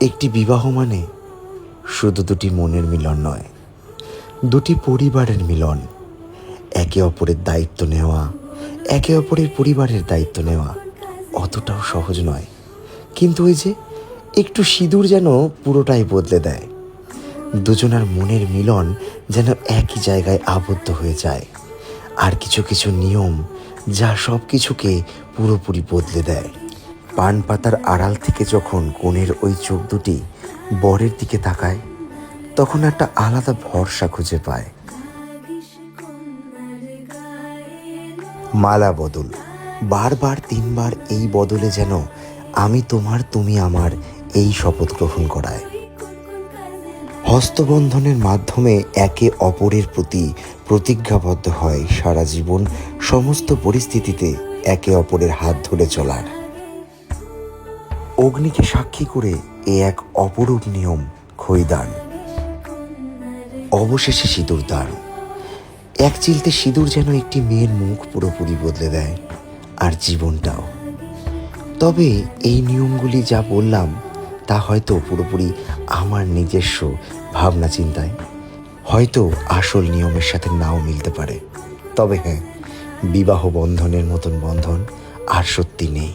একটি বিবাহ মানে শুধু দুটি মনের মিলন নয়, দুটি পরিবারের মিলন। একে অপরের দায়িত্ব নেওয়া, একে অপরের পরিবারের দায়িত্ব নেওয়া অতটাও সহজ নয়। কিন্তু ওই যে একটু সিঁদুর যেন পুরোটাই বদলে দেয়। দুজনার মনের মিলন যেন একই জায়গায় আবদ্ধ হয়ে যায়। আর কিছু কিছু নিয়ম যা সব কিছুকে পুরোপুরি বদলে দেয়। পান পাতার আড়াল থেকে যখন কনের ওই চোখ দুটি বরের দিকে তাকায়, তখন একটা আলাদা ভরসা খুঁজে পায়। মালা বদল, বারবার 3বার এই বদলে যেন আমি তোমার তুমি আমার এই শপথ গ্রহণ করায়। হস্তবন্ধনের মাধ্যমে একে অপরের প্রতি প্রতিজ্ঞাবদ্ধ হয় সারা জীবন সমস্ত পরিস্থিতিতে একে অপরের হাত ধরে চলার। অগ্নিকে সাক্ষী করে এ এক অপরূপ নিয়ম খৈদান, অবশেষে সিঁদুর দান। এক চিলতে সিঁদুর যেন একটি মেয়ের মুখ পুরোপুরি বদলে দেয়, আর জীবনটাও। তবে এই নিয়মগুলি যা বললাম তা হয়তো পুরোপুরি আমার নিজস্ব ভাবনা চিন্তায়, হয়তো আসল নিয়মের সাথে নাও মিলতে পারে। তবে হ্যাঁ, বিবাহ বন্ধনের মতন বন্ধন আর সত্যি নেই।